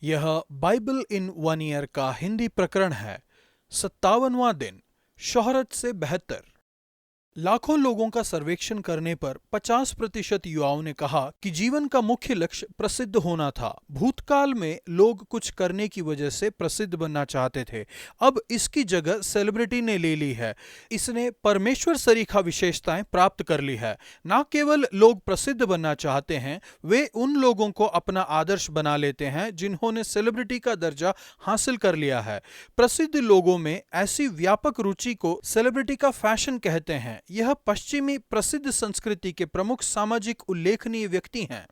यह Bible in one year का हिंदी प्रकरण है। 57वां दिन, शोहरत से बेहतर। लाखों लोगों का सर्वेक्षण करने पर 50% युवाओं ने कहा कि जीवन का मुख्य लक्ष्य प्रसिद्ध होना था। भूतकाल में लोग कुछ करने की वजह से प्रसिद्ध बनना चाहते थे, अब इसकी जगह सेलिब्रिटी ने ले ली है। इसने परमेश्वर सरीखा विशेषताएं प्राप्त कर ली है। न केवल लोग प्रसिद्ध बनना चाहते हैं, वे उन लोगों को अपना आदर्श बना लेते हैं जिन्होंने सेलिब्रिटी का दर्जा हासिल कर लिया है। प्रसिद्ध लोगों में ऐसी व्यापक रुचि को सेलिब्रिटी का फैशन कहते हैं। यह पश्चिमी प्रसिद्ध संस्कृति के प्रमुख सामाजिक उल्लेखनीय व्यक्ति हैं।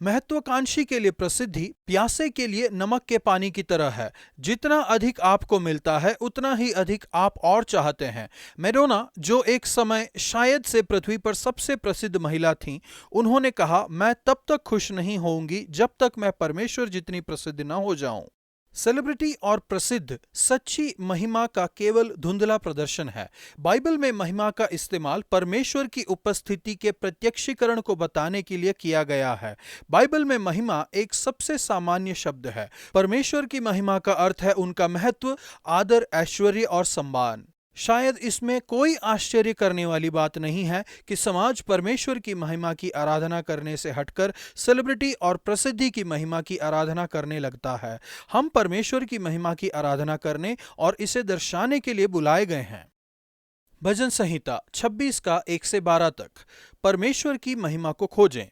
महत्वाकांक्षी के लिए प्रसिद्धि प्यासे के लिए नमक के पानी की तरह है। जितना अधिक आपको मिलता है, उतना ही अधिक आप और चाहते हैं। मैडोना, जो एक समय शायद से पृथ्वी पर सबसे प्रसिद्ध महिला थीं, उन्होंने कहा, मैं तब तक खुश नहीं होंगी जब तक मैं परमेश्वर जितनी प्रसिद्ध न हो जाऊं। सेलिब्रिटी और प्रसिद्ध सच्ची महिमा का केवल धुंधला प्रदर्शन है। बाइबल में महिमा का इस्तेमाल परमेश्वर की उपस्थिति के प्रत्यक्षीकरण को बताने के लिए किया गया है। बाइबल में महिमा एक सबसे सामान्य शब्द है। परमेश्वर की महिमा का अर्थ है उनका महत्व, आदर, ऐश्वर्य और सम्मान। शायद इसमें कोई आश्चर्य करने वाली बात नहीं है कि समाज परमेश्वर की महिमा की आराधना करने से हटकर सेलिब्रिटी और प्रसिद्धि की महिमा की आराधना करने लगता है। हम परमेश्वर की महिमा की आराधना करने और इसे दर्शाने के लिए बुलाए गए हैं। भजन संहिता 26 का 1 से 12 तक। परमेश्वर की महिमा को खोजें।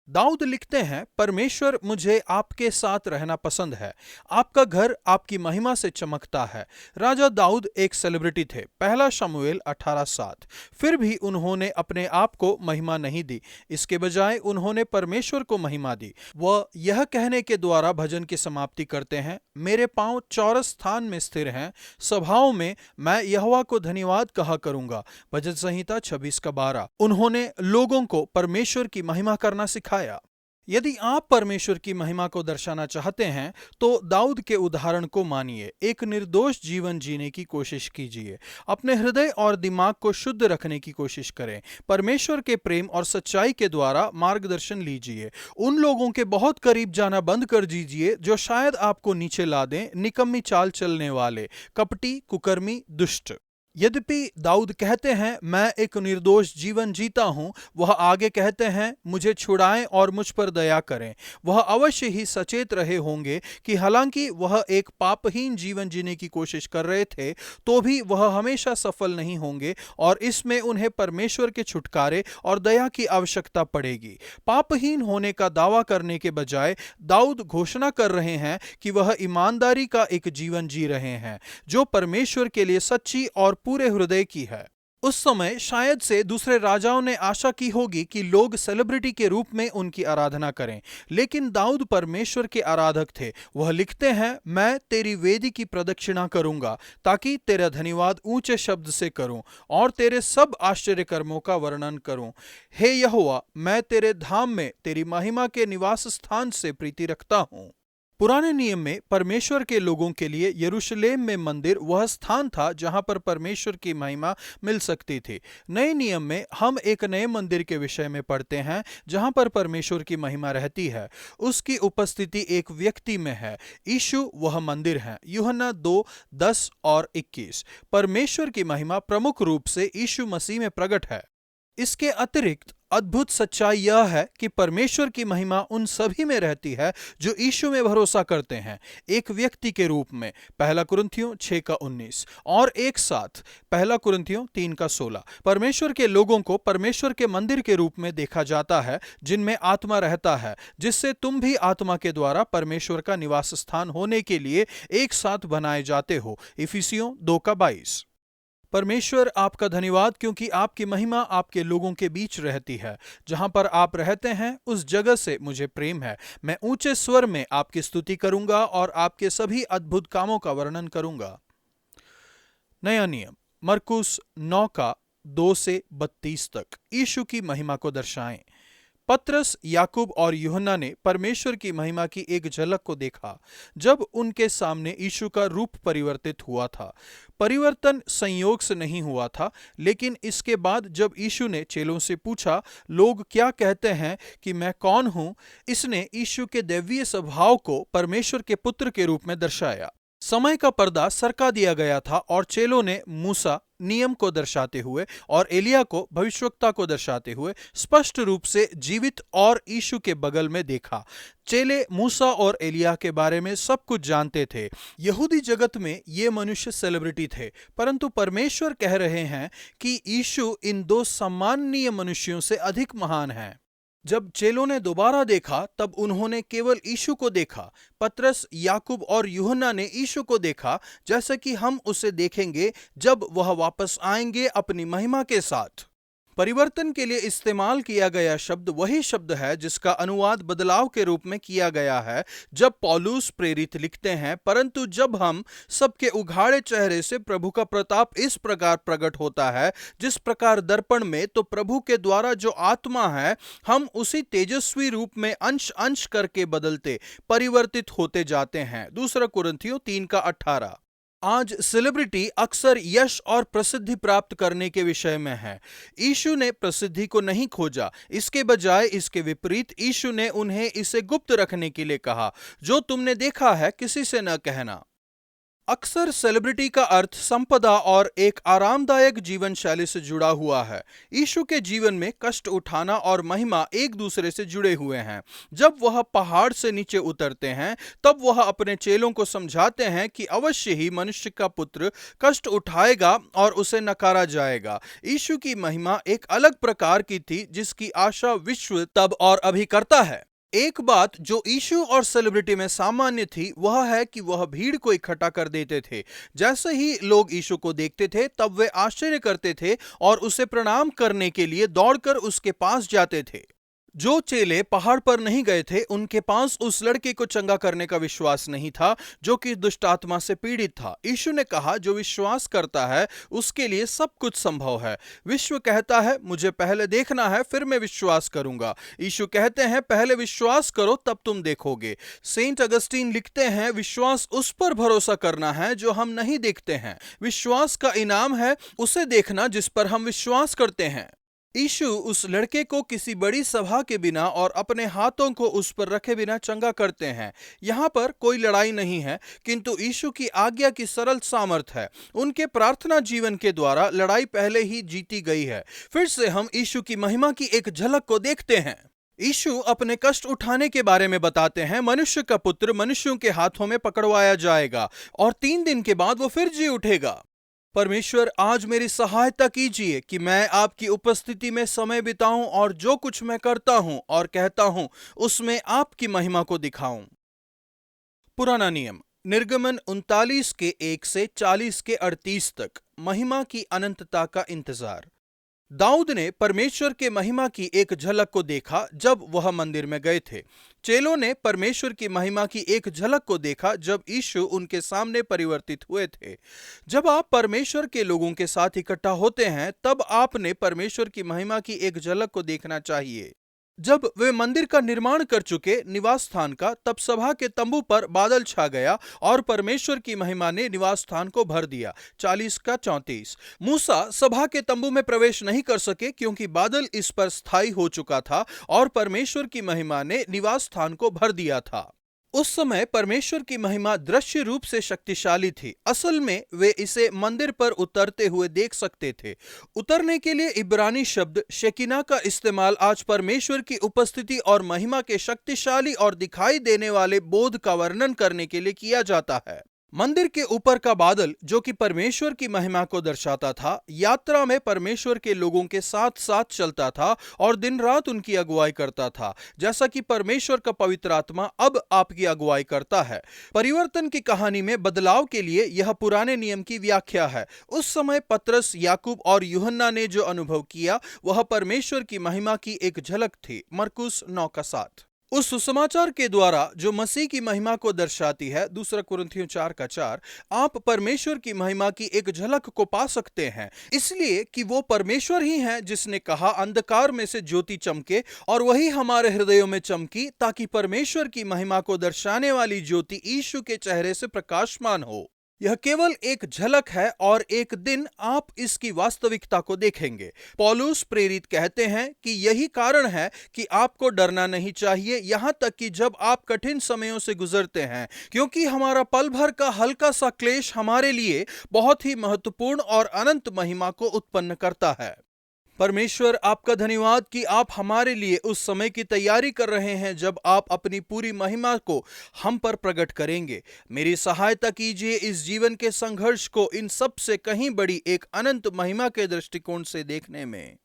दाऊद लिखते हैं, परमेश्वर, मुझे आपके साथ रहना पसंद है। आपका घर आपकी महिमा से चमकता है। राजा दाऊद एक सेलिब्रिटी थे। पहला शमूएल 18:7। फिर भी उन्होंने अपने आप को महिमा नहीं दी, इसके बजाय उन्होंने परमेश्वर को महिमा दी। वह यह कहने के द्वारा भजन की समाप्ति करते हैं, मेरे पांव चौरस स्थान में स्थिर हैं, सभाओं में मैं यहोवा को धन्यवाद कहा करूंगा। भजन संहिता 26:12। उन्होंने लोगों को परमेश्वर की महिमा करना सिखाया। यदि आप परमेश्वर की महिमा को दर्शाना चाहते हैं तो दाऊद के उदाहरण को मानिए। एक निर्दोष जीवन जीने की कोशिश कीजिए। अपने हृदय और दिमाग को शुद्ध रखने की कोशिश करें। परमेश्वर के प्रेम और सच्चाई के द्वारा मार्गदर्शन लीजिए। उन लोगों के बहुत करीब जाना बंद कर दीजिए जो शायद आपको नीचे ला दें। निकम्मी चाल चलने वाले, कपटी, कुकर्मी, दुष्ट। यद्यपि दाऊद कहते हैं, मैं एक निर्दोष जीवन जीता हूं, वह आगे कहते हैं, मुझे छुड़ाएं और मुझ पर दया करें। वह अवश्य ही सचेत रहे होंगे कि हालांकि वह एक पापहीन जीवन जीने की कोशिश कर रहे थे, तो भी वह हमेशा सफल नहीं होंगे और इसमें उन्हें परमेश्वर के छुटकारे और दया की आवश्यकता पड़ेगी। पापहीन होने का दावा करने के बजाय दाऊद घोषणा कर रहे हैं कि वह ईमानदारी का एक जीवन जी रहे हैं, जो परमेश्वर के लिए सच्ची और पूरे हृदय की है। उस समय शायद से दूसरे राजाओं ने आशा की होगी कि लोग सेलिब्रिटी के रूप में उनकी आराधना करें, लेकिन दाऊद परमेश्वर के आराधक थे। वह लिखते हैं, मैं तेरी वेदी की प्रदक्षिणा करूंगा ताकि तेरा धन्यवाद ऊंचे शब्द से करूं और तेरे सब आश्चर्य कर्मों का वर्णन करूं। हे यहोवा, मैं तेरे धाम में तेरी महिमा के निवास स्थान से प्रीति रखता हूं। पुराने नियम में परमेश्वर के लोगों के लिए यरूशलेम में मंदिर वह स्थान था जहां पर परमेश्वर की महिमा मिल सकती थी। नए नियम में हम एक नए मंदिर के विषय में पढ़ते हैं जहां पर परमेश्वर की महिमा रहती है। उसकी उपस्थिति एक व्यक्ति में है। यीशु वह मंदिर है। यूहन्ना 2:10 और 21। परमेश्वर की महिमा प्रमुख रूप से यीशु मसीह में प्रकट है। इसके अतिरिक्त अद्भुत सच्चाई यह है कि परमेश्वर की महिमा उन सभी में रहती है जो यीशु में भरोसा करते हैं, एक व्यक्ति के रूप में। पहला कुरिन्थियों 6:19 और एक साथ पहला कुरिन्थियों 3:16। परमेश्वर के लोगों को परमेश्वर के मंदिर के रूप में देखा जाता है जिनमें आत्मा रहता है, जिससे तुम भी आत्मा के द्वारा परमेश्वर का निवास स्थान होने के लिए एक साथ बनाए जाते हो। इफिसियों 2:22। परमेश्वर आपका धन्यवाद क्योंकि आपकी महिमा आपके लोगों के बीच रहती है। जहां पर आप रहते हैं उस जगह से मुझे प्रेम है। मैं ऊंचे स्वर में आपकी स्तुति करूंगा और आपके सभी अद्भुत कामों का वर्णन करूंगा। नया नियम मरकुस 9:2 से 32 तक। यीशु की महिमा को दर्शाएं। पतरस, याकूब और यूहन्ना ने परमेश्वर की महिमा की एक झलक को देखा जब उनके सामने यीशु का रूप परिवर्तित हुआ था। परिवर्तन संयोग से नहीं हुआ था, लेकिन इसके बाद जब यीशु ने चेलों से पूछा, लोग क्या कहते हैं कि मैं कौन हूं, इसने यीशु के दैवीय स्वभाव को परमेश्वर के पुत्र के रूप में दर्शाया। समय का पर्दा सरका दिया गया था और चेलों ने मूसा नियम को दर्शाते हुए और एलिया को भविष्यवक्ता को दर्शाते हुए स्पष्ट रूप से जीवित और यीशु के बगल में देखा। चेले मूसा और एलिया के बारे में सब कुछ जानते थे। यहूदी जगत में ये मनुष्य सेलिब्रिटी थे, परंतु परमेश्वर कह रहे हैं कि यीशु इन दो सम्माननीय मनुष्यों से अधिक महान है। जब चेलों ने दोबारा देखा तब उन्होंने केवल यीशु को देखा। पतरस, याकूब और यूहन्ना ने यीशु को देखा जैसा कि हम उसे देखेंगे जब वह वापस आएंगे अपनी महिमा के साथ। परिवर्तन के लिए इस्तेमाल किया गया शब्द वही शब्द है जिसका अनुवाद बदलाव के रूप में किया गया है जब पौलुस प्रेरित लिखते हैं, परंतु जब हम सबके उघाड़े चेहरे से प्रभु का प्रताप इस प्रकार प्रकट होता है जिस प्रकार दर्पण में, तो प्रभु के द्वारा जो आत्मा है, हम उसी तेजस्वी रूप में अंश अंश करके बदलते परिवर्तित होते जाते हैं। 2 कुरिन्थियों 3:18। आज सेलिब्रिटी अक्सर यश और प्रसिद्धि प्राप्त करने के विषय में है। यीशु ने प्रसिद्धि को नहीं खोजा, इसके बजाय इसके विपरीत यीशु ने उन्हें इसे गुप्त रखने के लिए कहा। जो तुमने देखा है किसी से न कहना। अक्सर सेलिब्रिटी का अर्थ संपदा और एक आरामदायक जीवन शैली से जुड़ा हुआ है। यीशु के जीवन में कष्ट उठाना और महिमा एक दूसरे से जुड़े हुए हैं। जब वह पहाड़ से नीचे उतरते हैं तब वह अपने चेलों को समझाते हैं कि अवश्य ही मनुष्य का पुत्र कष्ट उठाएगा और उसे नकारा जाएगा। यीशु की महिमा एक अलग प्रकार की थी जिसकी आशा विश्व तब और अभी करता है। एक बात जो यीशु और सेलिब्रिटी में सामान्य थी वह है कि वह भीड़ को इकट्ठा कर देते थे। जैसे ही लोग यीशु को देखते थे तब वे आश्चर्य करते थे और उसे प्रणाम करने के लिए दौड़कर उसके पास जाते थे। जो चेले पहाड़ पर नहीं गए थे उनके पास उस लड़के को चंगा करने का विश्वास नहीं था जो कि दुष्ट आत्मा से पीड़ित था। यीशु ने कहा, जो विश्वास करता है उसके लिए सब कुछ संभव है। विश्व कहता है मुझे पहले देखना है फिर मैं विश्वास करूंगा। यीशु कहते हैं पहले विश्वास करो तब तुम देखोगे। सेंट अगस्टीन लिखते हैं, विश्वास उस पर भरोसा करना है जो हम नहीं देखते हैं। विश्वास का इनाम है उसे देखना जिस पर हम विश्वास करते हैं। यीशु उस लड़के को किसी बड़ी सभा के बिना और अपने हाथों को उस पर रखे बिना चंगा करते हैं। यहाँ पर कोई लड़ाई नहीं है, किंतु यीशु की आज्ञा की सरल सामर्थ है। उनके प्रार्थना जीवन के द्वारा लड़ाई पहले ही जीती गई है। फिर से हम यीशु की महिमा की एक झलक को देखते हैं। यीशु अपने कष्ट उठाने के बारे में बताते हैं। मनुष्य का पुत्र मनुष्यों के हाथों में पकड़वाया जाएगा और 3 दिन के बाद वो फिर जी उठेगा। परमेश्वर, आज मेरी सहायता कीजिए कि मैं आपकी उपस्थिति में समय बिताऊं और जो कुछ मैं करता हूं और कहता हूं उसमें आपकी महिमा को दिखाऊं। पुराना नियम, निर्गमन 39 के 1 से 40 के 38 तक। महिमा की अनंतता का इंतजार। दाऊद ने परमेश्वर के महिमा की एक झलक को देखा जब वह मंदिर में गए थे। चेलों ने परमेश्वर की महिमा की एक झलक को देखा जब यीशु उनके सामने परिवर्तित हुए थे। जब आप परमेश्वर के लोगों के साथ इकट्ठा होते हैं तब आपने परमेश्वर की महिमा की एक झलक को देखना चाहिए। जब वे मंदिर का निर्माण कर चुके निवास स्थान का, तब सभा के तंबू पर बादल छा गया और परमेश्वर की महिमा ने निवास स्थान को भर दिया। 40 का 34। मूसा सभा के तंबू में प्रवेश नहीं कर सके क्योंकि बादल इस पर स्थायी हो चुका था और परमेश्वर की महिमा ने निवास स्थान को भर दिया था। उस समय परमेश्वर की महिमा दृश्य रूप से शक्तिशाली थी। असल में वे इसे मंदिर पर उतरते हुए देख सकते थे। उतरने के लिए इब्रानी शब्द शेकिना का इस्तेमाल आज परमेश्वर की उपस्थिति और महिमा के शक्तिशाली और दिखाई देने वाले बोध का वर्णन करने के लिए किया जाता है। मंदिर के ऊपर का बादल जो कि परमेश्वर की महिमा को दर्शाता था, यात्रा में परमेश्वर के लोगों के साथ साथ चलता था और दिन रात उनकी अगुवाई करता था, जैसा कि परमेश्वर का पवित्र आत्मा अब आपकी अगुवाई करता है। परिवर्तन की कहानी में बदलाव के लिए यह पुराने नियम की व्याख्या है। उस समय पतरस, याकूब और यूहन्ना ने जो अनुभव किया वह परमेश्वर की महिमा की एक झलक थी। मरकुस 9 का 7। उस सुसमाचार के द्वारा जो मसीह की महिमा को दर्शाती है, 2 कुरिन्थियों 4:4, आप परमेश्वर की महिमा की एक झलक को पा सकते हैं, इसलिए कि वो परमेश्वर ही हैं जिसने कहा अंधकार में से ज्योति चमके, और वही हमारे हृदयों में चमकी, ताकि परमेश्वर की महिमा को दर्शाने वाली ज्योति यीशु के चेहरे से प्रकाशमान हो। यह केवल एक झलक है और एक दिन आप इसकी वास्तविकता को देखेंगे। पौलुस प्रेरित कहते हैं कि यही कारण है कि आपको डरना नहीं चाहिए, यहां तक कि जब आप कठिन समयों से गुजरते हैं, क्योंकि हमारा पल भर का हल्का सा क्लेश हमारे लिए बहुत ही महत्वपूर्ण और अनंत महिमा को उत्पन्न करता है। परमेश्वर आपका धन्यवाद कि आप हमारे लिए उस समय की तैयारी कर रहे हैं जब आप अपनी पूरी महिमा को हम पर प्रकट करेंगे। मेरी सहायता कीजिए इस जीवन के संघर्ष को इन सब से कहीं बड़ी एक अनंत महिमा के दृष्टिकोण से देखने में।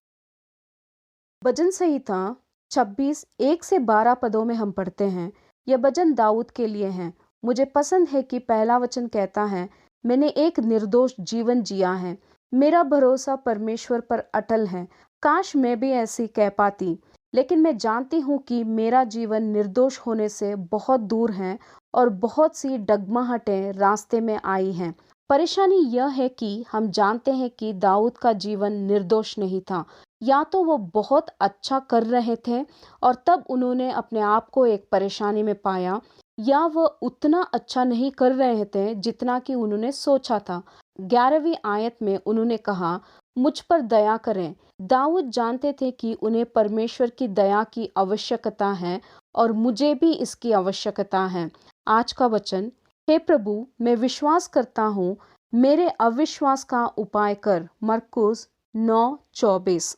भजन संहिता 26 1 से 12 पदों में हम पढ़ते हैं, यह भजन दाऊद के लिए है। मुझे पसंद है कि पहला वचन कहता है, मैंने एक निर्दोष जीवन जिया है, मेरा भरोसा परमेश्वर पर अटल है। काश मैं भी ऐसी कह पाती, लेकिन मैं जानती हूँ कि मेरा जीवन निर्दोष होने से बहुत दूर है और बहुत सी डगमगाहटें रास्ते में आई हैं। परेशानी यह है कि हम जानते हैं कि दाऊद का जीवन निर्दोष नहीं था। या तो वो बहुत अच्छा कर रहे थे और तब उन्होंने अपने आप को एक परेशानी में पाया, या वह उतना अच्छा नहीं कर रहे थे जितना कि उन्होंने सोचा था। 11वीं आयत में उन्होंने कहा, मुझ पर दया करें। दाऊद जानते थे कि उन्हें परमेश्वर की दया की आवश्यकता है और मुझे भी इसकी आवश्यकता है। आज का वचन, हे प्रभु, मैं विश्वास करता हूँ, मेरे अविश्वास का उपाय कर। मरकुस 9:24।